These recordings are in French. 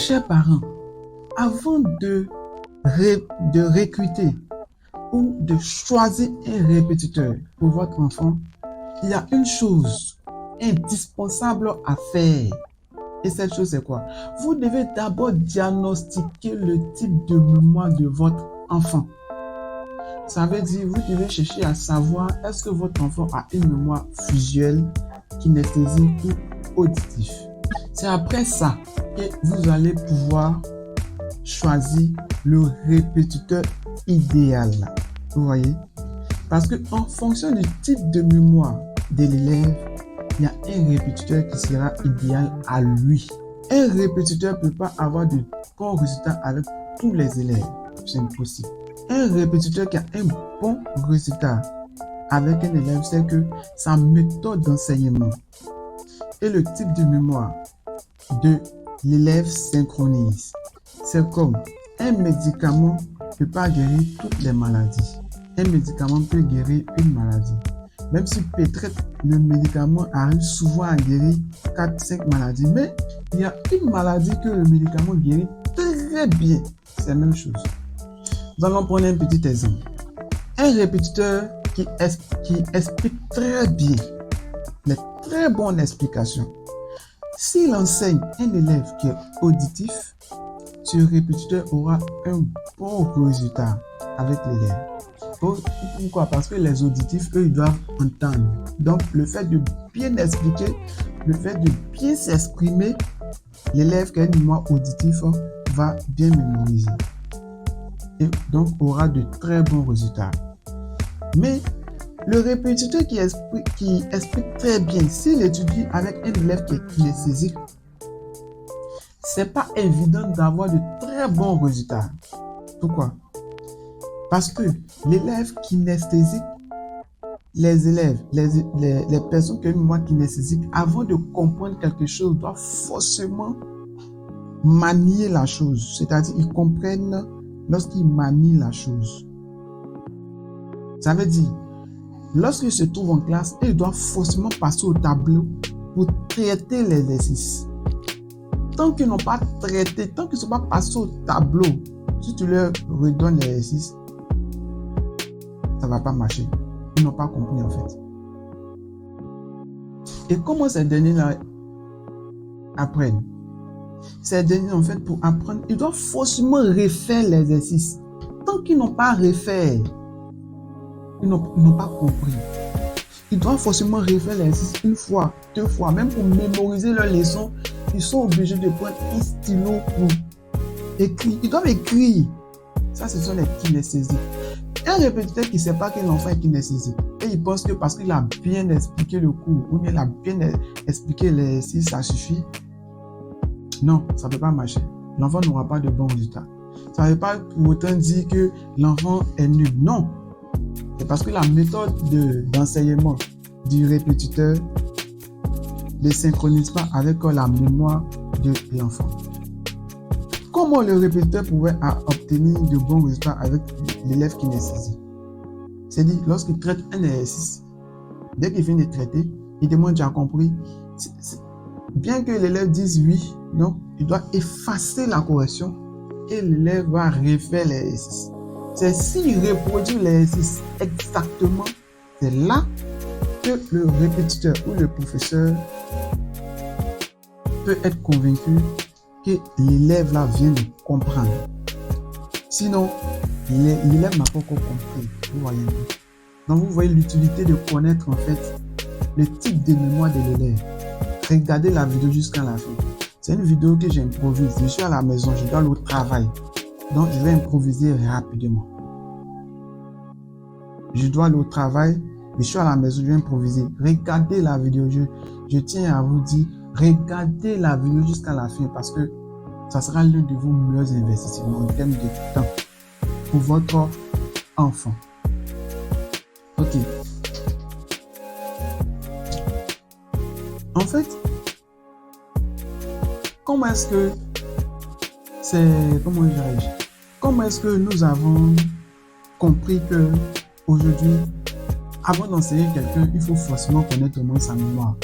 chers parents, avant de recruter ou de choisir un répétiteur pour votre enfant, il y a une chose indispensable à faire. Et cette chose, c'est quoi? Vous devez d'abord diagnostiquer le type de mémoire de votre enfant. Ça veut dire, vous devez chercher à savoir est-ce que votre enfant a une mémoire visuelle, kinesthésique ou auditive. C'est après ça que vous allez pouvoir choisir le répétiteur idéal. Vous voyez? Parce qu'en fonction du type de mémoire de l'élève, il y a un répétiteur qui sera idéal à lui. Un répétiteur ne peut pas avoir de bons résultats avec tous les élèves. C'est impossible. Un répétiteur qui a un bon résultat avec un élève, c'est que sa méthode d'enseignement et le type de mémoire de l'élève synchronise. C'est comme un médicament ne peut pas guérir toutes les maladies. Un médicament peut guérir une maladie. Même si peut-être le médicament arrive souvent à guérir 4-5 maladies, mais il y a une maladie que le médicament guérit très bien. C'est la même chose. Nous allons prendre un petit exemple. Un répétiteur qui explique très bien, les très bonnes explications. S'il enseigne un élève qui est auditif, ce répétiteur aura un bon résultat avec l'élève. Pourquoi? Parce que les auditifs, eux, ils doivent entendre. Donc, le fait de bien expliquer, le fait de bien s'exprimer, l'élève qui a une mémoire auditive va bien mémoriser. Et donc, aura de très bons résultats. Mais, le répétiteur qui explique très bien, s'il étudie avec un élève qui est kinesthésique, c'est pas évident d'avoir de très bons résultats. Pourquoi? Parce que l'élève kinesthésique, les élèves, les personnes qui ont une mémoire kinesthésique, avant de comprendre quelque chose, doivent forcément manier la chose. C'est-à-dire, ils comprennent lorsqu'ils manient la chose. Ça veut dire, lorsqu'ils se trouvent en classe, ils doivent forcément passer au tableau pour traiter l'exercice. Tant qu'ils n'ont pas traité, tant qu'ils ne sont pas passés au tableau, si tu leur redonnes l'exercice, ça ne va pas marcher. Ils n'ont pas compris en fait. Et comment ces derniers-là apprennent? Ces derniers, en fait, pour apprendre, ils doivent forcément refaire l'exercice. Tant qu'ils n'ont pas refait, ils n'ont pas compris. Ils doivent forcément refaire l'exercice une fois, 2 fois. Même pour mémoriser leur leçon, ils sont obligés de prendre un stylo pour écrire. Ils doivent écrire. Ça, ce sont les kinesthésiques. Un répétiteur qui ne sait pas que l'enfant est kinesthésique et il pense que parce qu'il a bien expliqué le cours ou bien il a bien expliqué l'exercice, ça suffit. Non, ça ne peut pas marcher. L'enfant n'aura pas de bons résultats. Ça ne veut pas pour autant dire que l'enfant est nul. Non. C'est parce que la méthode d'enseignement du répétiteur ne synchronise pas avec la mémoire de l'enfant. Comment le répétiteur pouvait obtenir de bons résultats avec l'élève kinesthésique? C'est-à-dire, lorsqu'il traite un exercice, dès qu'il finit de traiter, il demande tu as compris. Bien que l'élève dise oui, non, il doit effacer la correction et l'élève va refaire l'exercice. C'est s'il reproduit l'exercice exactement, c'est là que le répétiteur ou le professeur peut être convaincu que l'élève là vient de comprendre. Sinon, l'élève n'a pas encore compris. Vous voyez. Donc vous voyez l'utilité de connaître en fait le type de mémoire de l'élève. Regardez la vidéo jusqu'à la fin. C'est une vidéo que j'improvise. Je suis à la maison, je dois aller au travail. Donc je vais improviser rapidement. Je dois aller au travail, je suis à la maison, je vais improviser. Regardez la vidéo. Je tiens à vous dire, regardez la vidéo jusqu'à la fin parce que ça sera l'un de vos meilleurs investissements en termes de temps pour votre enfant. Ok. En fait, comment est-ce que nous avons compris que aujourd'hui, avant d'enseigner quelqu'un, il faut forcément connaître au moins sa mémoire.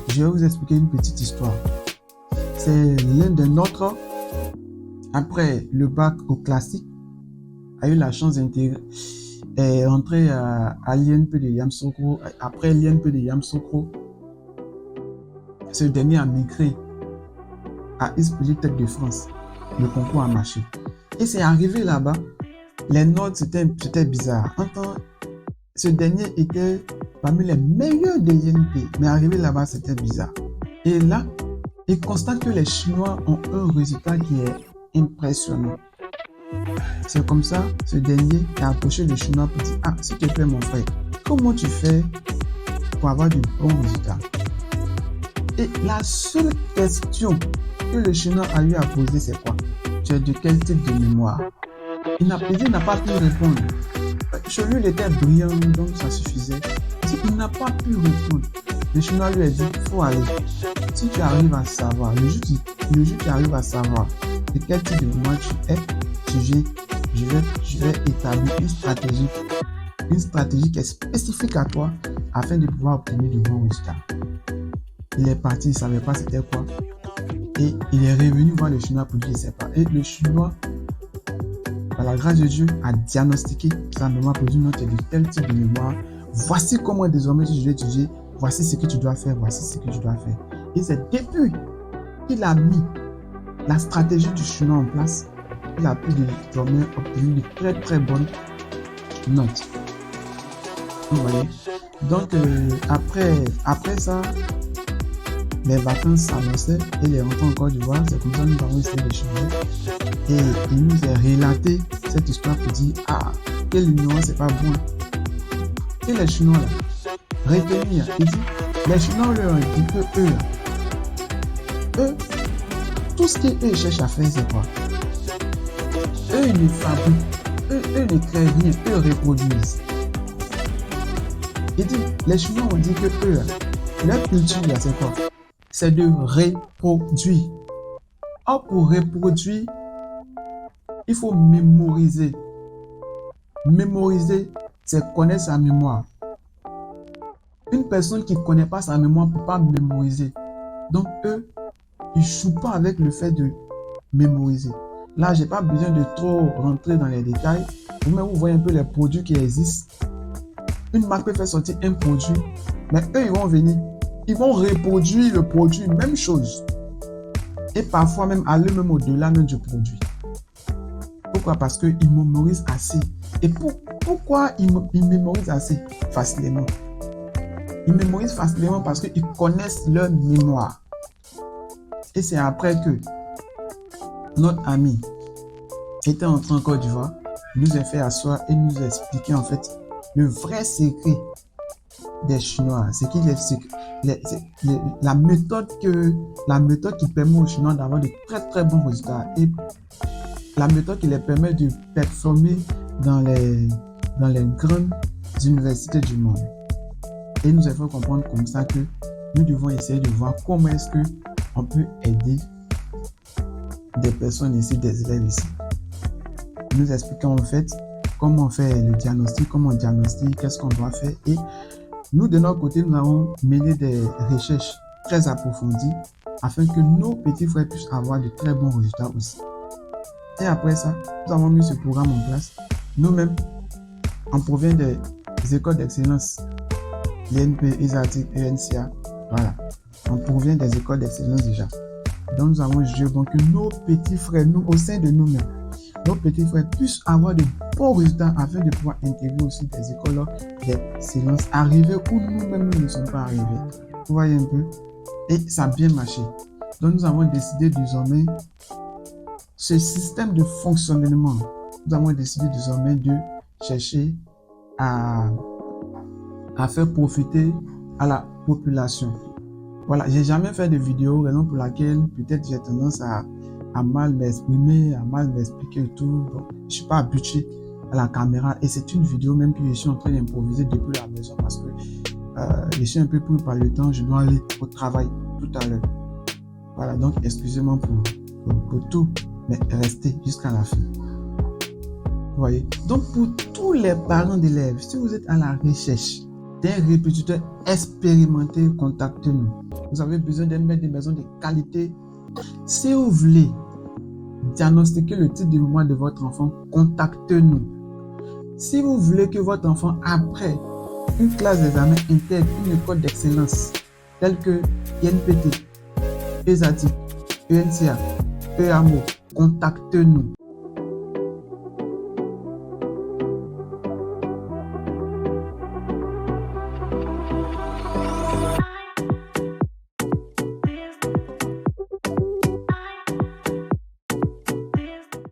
Je vais vous expliquer une petite histoire. C'est l'un de notre après le bac au classique, a eu la chance d'intégrer rentrer à l'INP de Yamoussoukro. Après l'INP de Yamoussoukro, ce dernier a migré à ISPG Tête de France. Le concours a marché. Et c'est arrivé là-bas, les notes c'était bizarre. Ce dernier était parmi les meilleurs de l'INP, mais arrivé là-bas, c'était bizarre. Et là, il constate que les Chinois ont un résultat qui est impressionnant. C'est comme ça, ce dernier a approché le Chinois pour dire: ah, s'il te plaît, mon frère, comment tu fais pour avoir de bons résultats? Et la seule question que le Chinois a eu à poser, c'est quoi? Tu es de quel type de mémoire? Il n'a pas pu répondre. Chez lui, il était brillant, donc ça suffisait. Il n'a pas pu répondre. Le Chinois lui a dit: il faut aller. Si tu arrives à savoir, le jour tu arrives à savoir de quel type de mémoire tu es, je vais établir une stratégie qui est spécifique à toi afin de pouvoir obtenir de bons résultats. Il est parti, il ne savait pas c'était quoi. Et il est revenu voir le Chinois pour dire: il ne sait pas. Et le Chinois, par la grâce de Dieu, a diagnostiqué sa mémoire pour dire: non, tu es de tel type de mémoire. Voici comment désormais tu dois étudier. Voici ce que tu dois faire. Voici ce que tu dois faire. Et c'est depuis qu'il a mis la stratégie du Chinois en place, il a pu désormais obtenir de très très bonnes notes. Vous voyez? Donc après ça, les vacances s'annonçaient et les rentrées en Côte d'Ivoire. C'est comme ça que nous avons essayé d'échanger. Et il nous a relaté cette histoire pour dire: ah, quel ignorant, c'est pas bon. Et les Chinois là, retenir, il dit, les Chinois leur ont dit que eux, tout ce qu'ils cherchent à faire, c'est quoi? Eux, ils ne fabriquent, eux ne créent rien, eux reproduisent. Il dit, les Chinois ont dit que eux, leur culture, c'est quoi? C'est de reproduire. Or, pour reproduire, il faut mémoriser. Mémoriser, c'est connaître sa mémoire. Une personne qui ne connaît pas sa mémoire ne peut pas mémoriser. Donc, eux, ils ne jouent pas avec le fait de mémoriser. Là, je n'ai pas besoin de trop rentrer dans les détails. Vous voyez un peu les produits qui existent. Une marque peut faire sortir un produit, mais eux, ils vont venir. Ils vont reproduire le produit, même chose. Et parfois même aller même au-delà même du produit. Pourquoi? Parce qu'ils mémorisent assez. Et pourquoi ils mémorisent assez facilement? Ils mémorisent facilement parce qu'ils connaissent leur mémoire. Et c'est après que notre ami était entré en Côte d'Ivoire, nous a fait asseoir et nous a expliqué en fait le vrai secret des Chinois. C'est la méthode qui permet aux Chinois d'avoir de très très bons résultats et la méthode qui les permet de performer dans les grandes universités du monde. Et nous avons fait comprendre comme ça que nous devons essayer de voir comment est-ce qu'on peut aider des personnes ici, des élèves ici. Nous expliquons en fait comment on fait le diagnostic, comment on diagnostique, qu'est-ce qu'on doit faire. Et nous, de notre côté, nous avons mené des recherches très approfondies afin que nos petits frères puissent avoir de très bons résultats aussi. Et après ça, nous avons mis ce programme en place. Nous-mêmes, on provient des écoles d'excellence, l'INP, ISATIC, ENCA. Voilà, on provient des écoles d'excellence déjà. Donc nous avons jugé bon, que nos petits frères, nous, au sein de nous-mêmes, nos petits frères puissent avoir de bons résultats afin de pouvoir intégrer aussi des écoles d'excellence, arriver où nous-mêmes nous ne sommes pas arrivés. Vous voyez un peu? Et ça a bien marché. Donc nous avons décidé désormais ce système de fonctionnement. Nous avons décidé désormais de chercher à faire profiter à la population. Voilà, j'ai jamais fait de vidéo, raison pour laquelle peut-être j'ai tendance à mal m'exprimer, à mal m'expliquer et tout. Donc, je suis pas habitué à la caméra et c'est une vidéo même que je suis en train d'improviser depuis la maison parce que je suis un peu pris par le temps, je dois aller au travail tout à l'heure. Voilà, donc excusez-moi pour tout, mais restez jusqu'à la fin. Vous voyez? Donc pour tous les parents d'élèves, si vous êtes à la recherche d'un répétiteur expérimenté, contactez-nous. Vous avez besoin d'un maître de maison de qualité. Si vous voulez diagnostiquer le type de mémoire de votre enfant, contactez-nous. Si vous voulez que votre enfant, après une classe d'examen, intègre une école d'excellence telle que INPT, ESATI, ENCA, EAMO, contactez-nous.